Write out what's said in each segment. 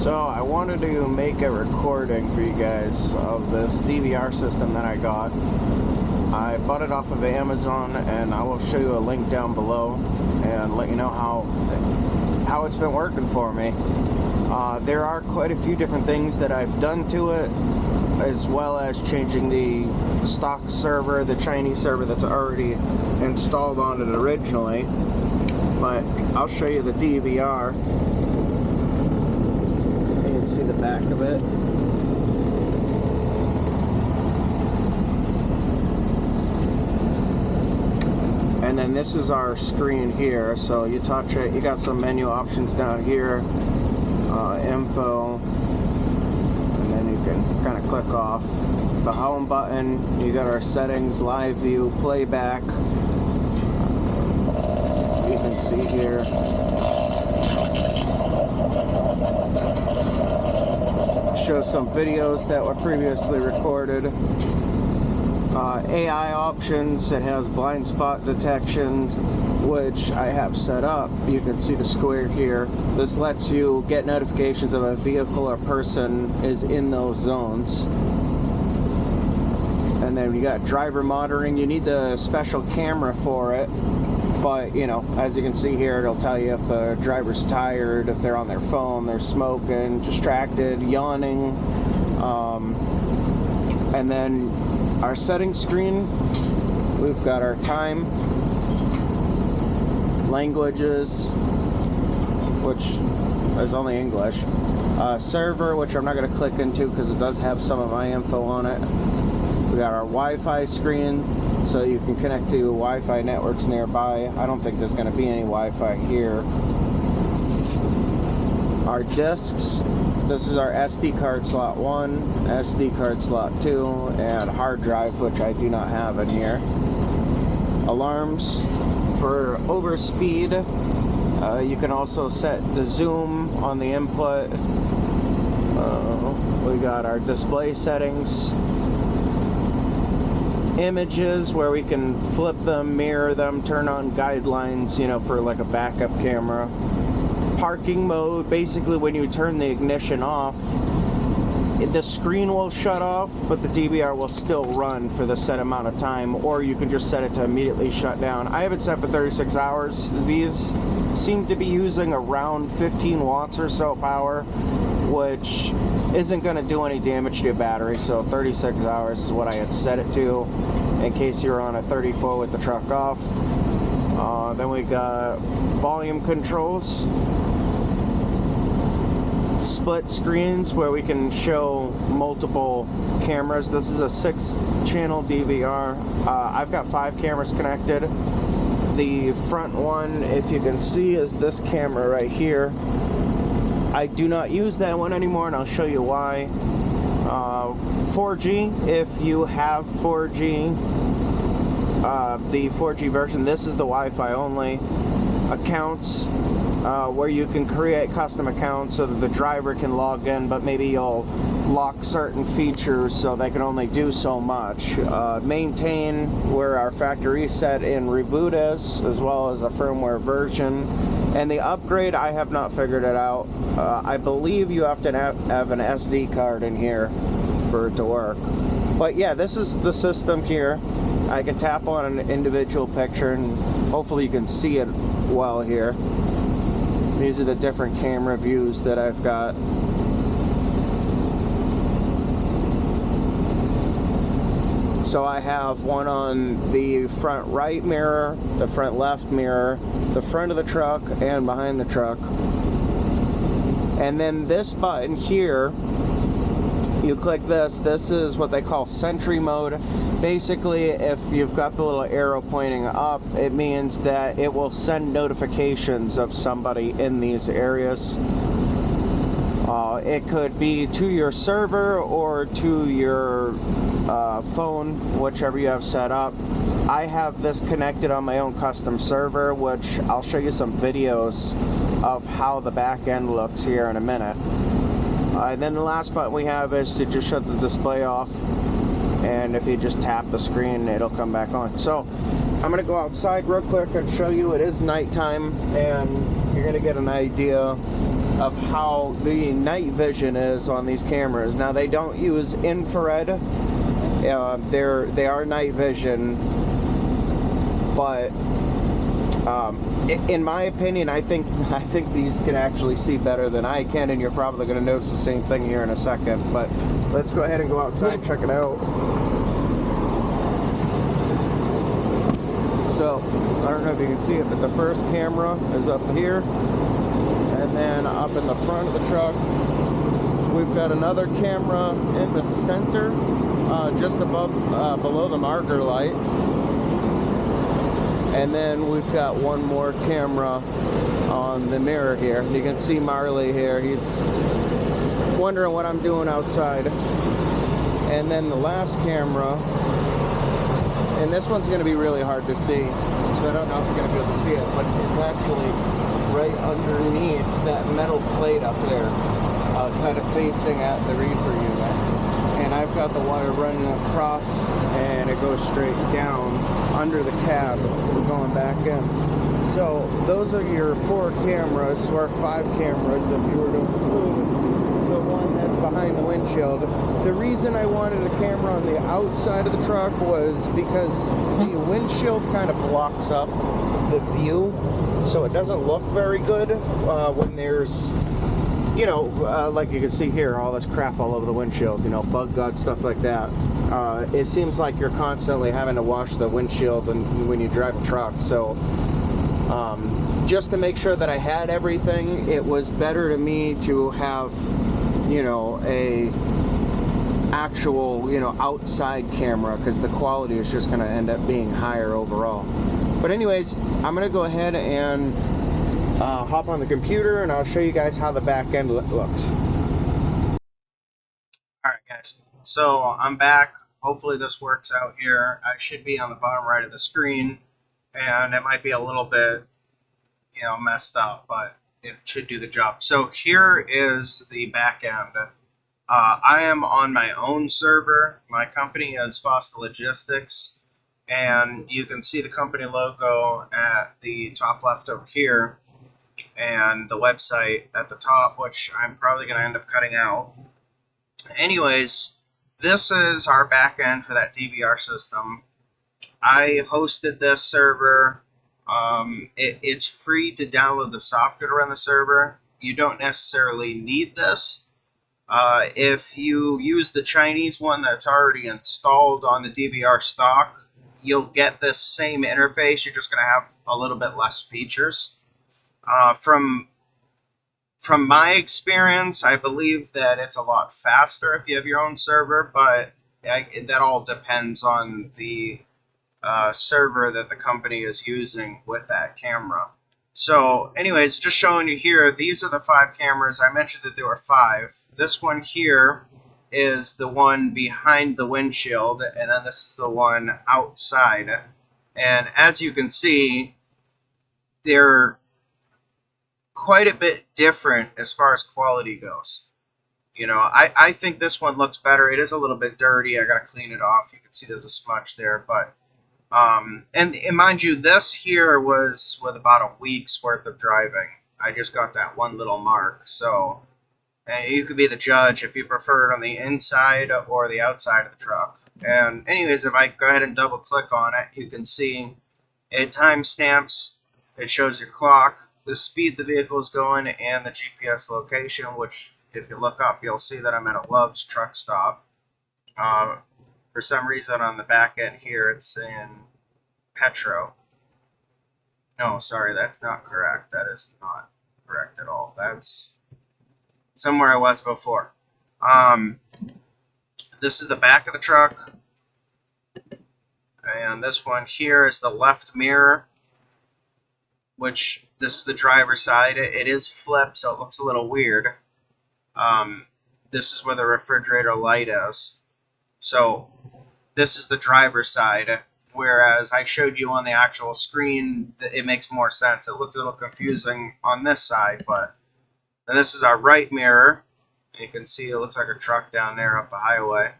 So I wanted to make a recording for you guys of this DVR system that I got. I bought it off of Amazon, and I will show you a link down below and let you know how it's been working for me. There are quite a few different things that I've done to it, as well as changing the stock server, the Chinese server that's already installed on it originally. But I'll show you the DVR. You can see the back of it. And then this is our screen here. So you touch it, you got some menu options down here, info, and then you can kind of click off the home button. You got our settings, live view, playback. You can see here. Show some videos that were previously recorded. AI options, it has blind spot detection, which I have set up. You can see the square here. This lets you get notifications of a vehicle or person is in those zones. And then you got driver monitoring. You need the special camera for it, but you know, as you can see here, it'll tell you if the driver's tired, if they're on their phone, they're smoking, distracted, yawning. And then our settings screen, we've got our time, languages, which is only English, server, which I'm not going to click into because it does have some of my info on it. We got our Wi-Fi screen, so you can connect to Wi-Fi networks nearby. I don't think there's going to be any Wi-Fi here. Our discs, this is our SD card slot 1, SD card slot 2, and hard drive, which I do not have in here. Alarms for overspeed. You can also set the zoom on the input. We got our display settings. Images, where we can flip them, mirror them, turn on guidelines, you know, for like a backup camera. Parking mode, basically when you turn the ignition off, the screen will shut off, but the DVR will still run for the set amount of time, or you can just set it to immediately shut down. I have it set for 36 hours. These seem to be using around 15 watts or so power, which isn't going to do any damage to your battery, so 36 hours is what I had set it to, in case you're on a 34 with the truck off. Then we got volume controls, split screens where we can show multiple cameras. This is a 6-channel DVR. I've got 5 cameras connected. The front one, if you can see, is this camera right here. I do not use that one anymore, and I'll show you why. 4G, if you have 4G, the 4G version, this is the Wi-Fi only. Accounts, where you can create custom accounts so that the driver can log in, but maybe you'll lock certain features so they can only do so much. Maintain, where our factory reset and reboot is, as well as a firmware version. And the upgrade, I have not figured it out. I believe you have to have an SD card in here for it to work. But yeah, this is the system here. I can tap on an individual picture, and hopefully you can see it well here. These are the different camera views that I've got. So I have one on the front right mirror, the front left mirror, the front of the truck, and behind the truck. And then this button here, you click this. This is what they call Sentry mode. Basically, if you've got the little arrow pointing up, it means that it will send notifications of somebody in these areas. It could be to your server or to your phone, whichever you have set up. I have this connected on my own custom server, which I'll show you some videos of how the back end looks here in a minute. And then the last button we have is to just shut the display off, and if you just tap the screen, it'll come back on. So I'm going to go outside real quick and show you. It is nighttime, and you're going to get an idea of how the night vision is on these cameras. Now, they don't use infrared. They are night vision, but in my opinion, I think these can actually see better than I can, and you're probably going to notice the same thing here in a second. But let's go ahead and go outside and check it out. So, I don't know if you can see it, but the first camera is up here, and then up in the front of the truck, we've got another camera in the center, just above, below the marker light. And then we've got one more camera on the mirror here. You can see Marley here. He's wondering what I'm doing outside. And then the last camera, and this one's going to be really hard to see, so I don't know if you're going to be able to see it, but it's actually right underneath that metal plate up there, kind of facing at the reefer unit. And I've got the wire running across, and it goes straight down under the cab, going back in. So those are your 4 cameras, or 5 cameras if you were to include the one that's behind the windshield. The reason I wanted a camera on the outside of the truck was because the windshield kind of blocks up the view, so it doesn't look very good when there's, you know, like you can see here, all this crap all over the windshield, you know, bug guts, stuff like that. It seems like you're constantly having to wash the windshield when you drive a truck. So just to make sure that I had everything, it was better to me to have, you know, a actual, you know, outside camera, because the quality is just going to end up being higher overall. But anyways, I'm going to go ahead and hop on the computer, and I'll show you guys how the back end looks. Alright guys, so I'm back. Hopefully this works out here. I should be on the bottom right of the screen, and it might be a little bit, you know, messed up, but it should do the job. So here is the back end. I am on my own server. My company is VSSTECH Logistics, and you can see the company logo at the top left over here, and the website at the top, which I'm probably going to end up cutting out. Anyways, this is our back end for that DVR system. I hosted this server. It's free to download the software to run the server. You don't necessarily need this. If you use the Chinese one that's already installed on the DVR stock, you'll get this same interface. You're just going to have a little bit less features. From my experience, I believe that it's a lot faster if you have your own server, but that all depends on the server that the company is using with that camera. So anyways, just showing you here, these are the 5 cameras. I mentioned that there were 5. This one here is the one behind the windshield, and then this is the one outside. And as you can see, they're quite a bit different as far as quality goes. You know, I think this one looks better. It is a little bit dirty. I gotta clean it off. You can see there's a smudge there, but and mind you, this here was with about a week's worth of driving. I just got that one little mark, so you could be the judge if you prefer it on the inside or the outside of the truck. And anyways, if I go ahead and double click on it, you can see it timestamps. It shows your clock, the speed the vehicle is going, and the GPS location, which if you look up, you'll see that I'm at a Love's truck stop. For some reason on the back end here, it's in Petro. No, sorry, that's not correct. That is not correct at all. That's somewhere I was before. This is the back of the truck. And this one here is the left mirror, which this is the driver's side. It is flipped, so it looks a little weird. This is where the refrigerator light is. So this is the driver's side, whereas I showed you on the actual screen, it makes more sense. It looks a little confusing on this side, but and this is our right mirror. You can see it looks like a truck down there up the highway.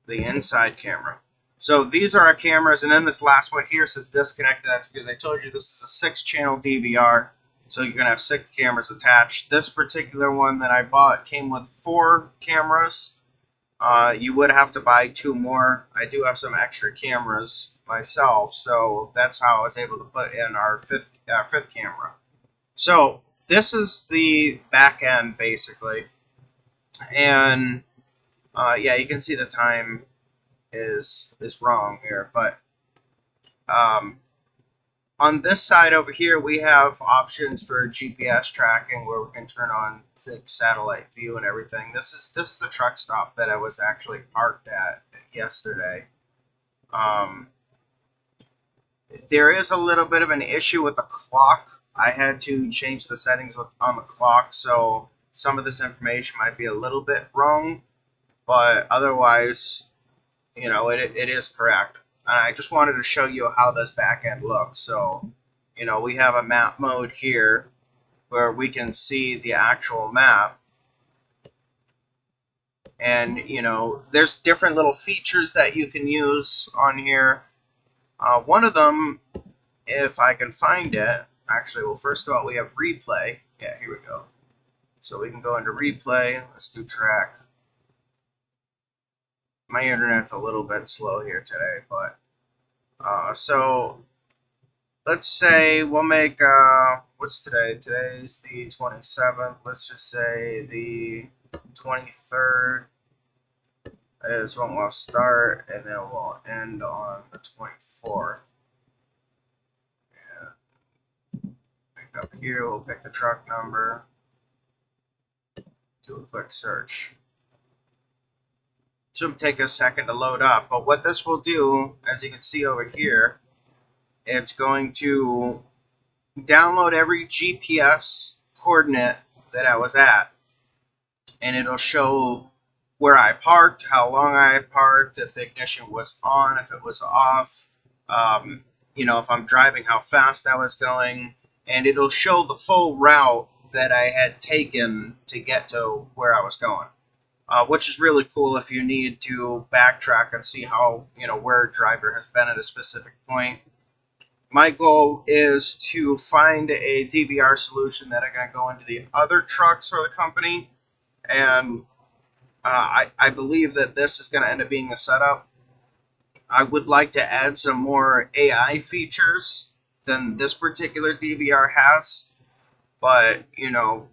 The inside camera. So these are our cameras, and then this last one here says disconnected. That's because I told you this is a 6-channel DVR. So you're gonna have 6 cameras attached. This particular one that I bought came with 4 cameras. You would have to buy 2 more. I do have some extra cameras myself, so that's how I was able to put in our fifth camera. So this is the back end basically, and yeah, you can see the time is wrong here, but on this side over here, we have options for GPS tracking where we can turn on satellite view and everything. This is a truck stop that I was actually parked at yesterday. There is a little bit of an issue with the clock. I had to change the settings on the clock, so some of this information might be a little bit wrong, but otherwise, you know, it is correct. And I just wanted to show you how this back end looks. So, you know, we have a map mode here where we can see the actual map. And, you know, there's different little features that you can use on here. One of them, if I can find it, actually, well, first of all, we have replay. Yeah, here we go. So we can go into replay. Let's do track. My internet's a little bit slow here today, but so let's say we'll make what's today? Today's the 27th. Let's just say the 23rd is when we'll start, and then we'll end on the 24th. And pick up here, we'll pick the truck number, do a quick search. Should take a second to load up, but what this will do, as you can see over here, it's going to download every GPS coordinate that I was at, and it'll show where I parked, how long I parked, if the ignition was on, if it was off, you know, if I'm driving, how fast I was going, and it'll show the full route that I had taken to get to where I was going. Which is really cool if you need to backtrack and see how, you know, where a driver has been at a specific point. My goal is to find a DVR solution that are going to go into the other trucks for the company, and I believe that this is going to end up being the setup. I would like to add some more AI features than this particular DVR has, but, you know,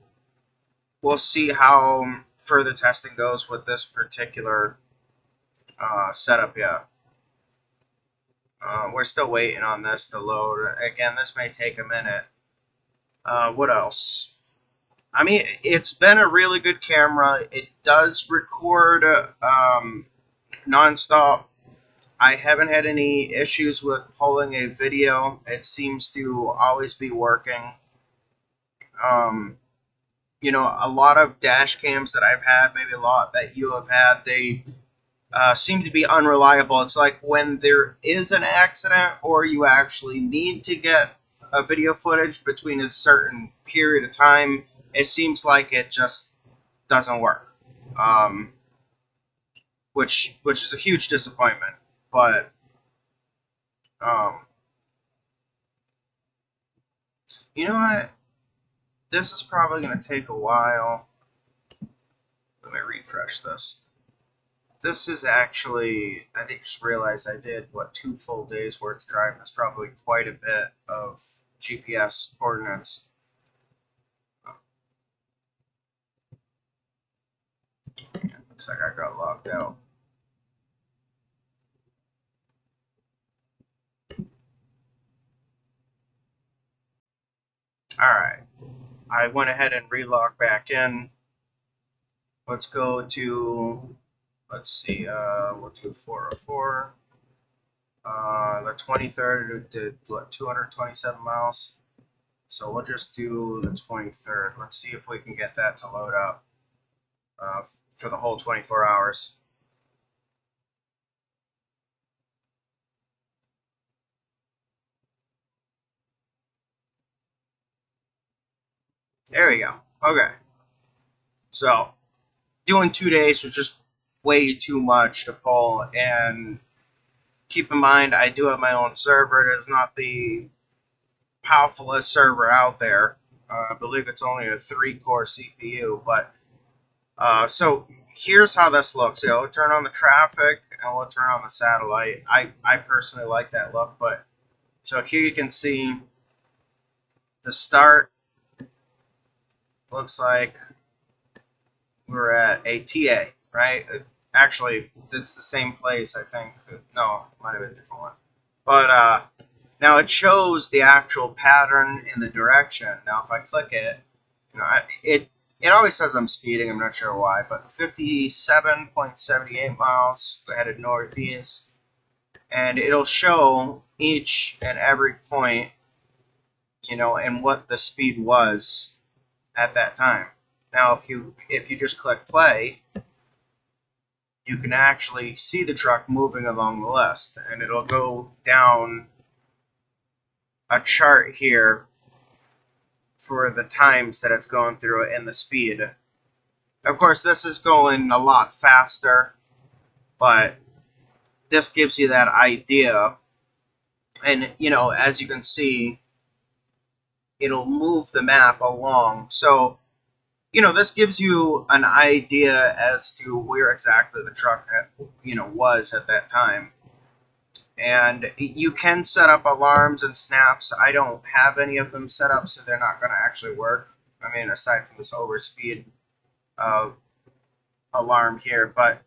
we'll see how further testing goes with this particular setup. Yeah, we're still waiting on this to load. Again, this may take a minute. What else? I mean, it's been a really good camera. It does record nonstop. I haven't had any issues with pulling a video. It seems to always be working. You know, a lot of dash cams that I've had, maybe a lot that you have had, they seem to be unreliable. It's like when there is an accident or you actually need to get a video footage between a certain period of time, it seems like it just doesn't work, which is a huge disappointment. But you know what? This is probably going to take a while. Let me refresh this. This is actually, I think, just realized I did, what, 2 full days worth of driving. That's probably quite a bit of GPS coordinates. Looks like I got logged out. Alright. I went ahead and relogged back in. Let's go to, let's see, we'll do 404. The 23rd did, what, 227 miles? So we'll just do the 23rd. Let's see if we can get that to load up for the whole 24 hours. There we go. Okay. So, doing 2 days was just way too much to pull, and keep in mind, I do have my own server. It is not the powerfulest server out there. believe it's only a 3-core CPU, but so here's how this looks. We'll turn on the traffic and we'll turn on the satellite. I personally like that look, but so here you can see the start. Looks like we're at a TA, right? Actually, it's the same place, I think. No, it might have been a different one. But now it shows the actual pattern in the direction. Now, if I click it, it always says I'm speeding. I'm not sure why, but 57.78 miles headed northeast, and it'll show each and every point, and what the speed was at that time. Now, if you just click play, you can actually see the truck moving along the list, and it'll go down a chart here for the times that it's going through it and the speed. Of course, this is going a lot faster, but this gives you that idea. And, as you can see, it'll move the map along. So, this gives you an idea as to where exactly the truck was at that time. And you can set up alarms and snaps. I don't have any of them set up, so they're not going to actually work. I mean, aside from this overspeed alarm here. But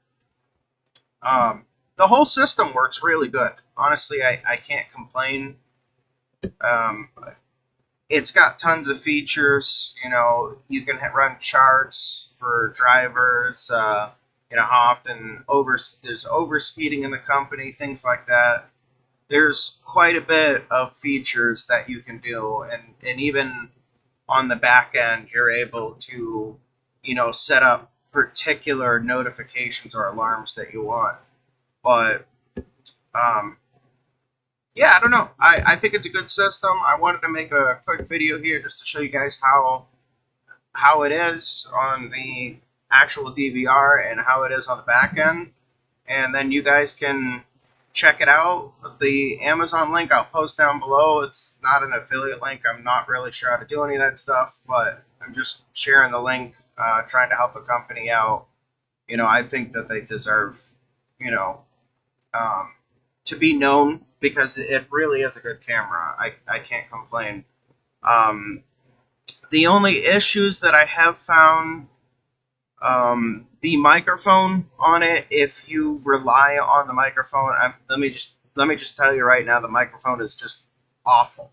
the whole system works really good. Honestly, I can't complain. It's got tons of features. You can run charts for drivers. How often there's overspeeding in the company, things like that. There's quite a bit of features that you can do, and even on the back end, you're able to, set up particular notifications or alarms that you want. But yeah, I don't know. I think it's a good system. I wanted to make a quick video here just to show you guys how it is on the actual DVR and how it is on the back end. And then you guys can check it out. The Amazon link I'll post down below. It's not an affiliate link. I'm not really sure how to do any of that stuff, but I'm just sharing the link, trying to help the company out. I think that they deserve, to be known, because it really is a good camera. I can't complain. The only issues that I have found, the microphone on it, if you rely on the microphone, let me just tell you right now, the microphone is just awful.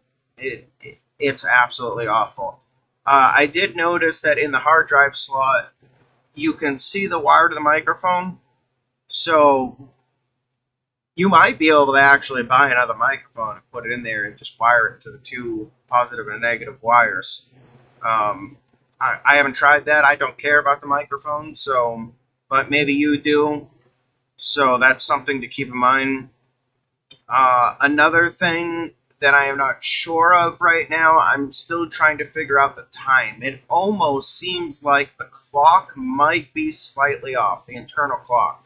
It's absolutely awful. I did notice that in the hard drive slot, you can see the wire to the microphone, so you might be able to actually buy another microphone and put it in there and just wire it to the two positive and negative wires. I haven't tried that. I don't care about the microphone, but maybe you do. So that's something to keep in mind. Another thing that I am not sure of right now, I'm still trying to figure out the time. It almost seems like the clock might be slightly off, the internal clock.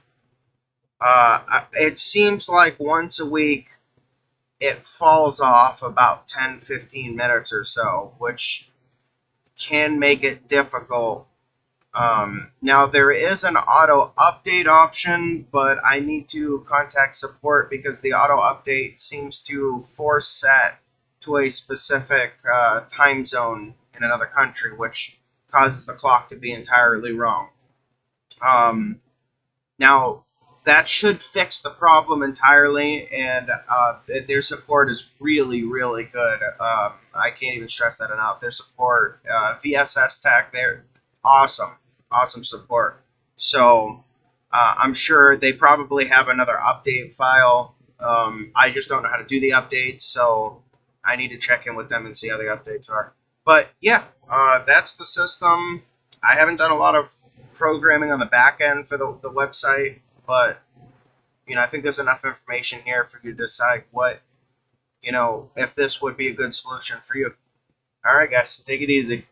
It seems like once a week it falls off about 10-15 minutes or so, which can make it difficult. Now, there is an auto update option, but I need to contact support because the auto update seems to force set to a specific time zone in another country, which causes the clock to be entirely wrong. Now, that should fix the problem entirely, and their support is really, really good. I can't even stress that enough. Their support, VSSTECH, they're awesome support. So I'm sure they probably have another update file. I just don't know how to do the updates, so I need to check in with them and see how the updates are. But yeah, that's the system. I haven't done a lot of programming on the back end for the website, but I think there's enough information here for you to decide what, if this would be a good solution for you. All right, guys, take it easy.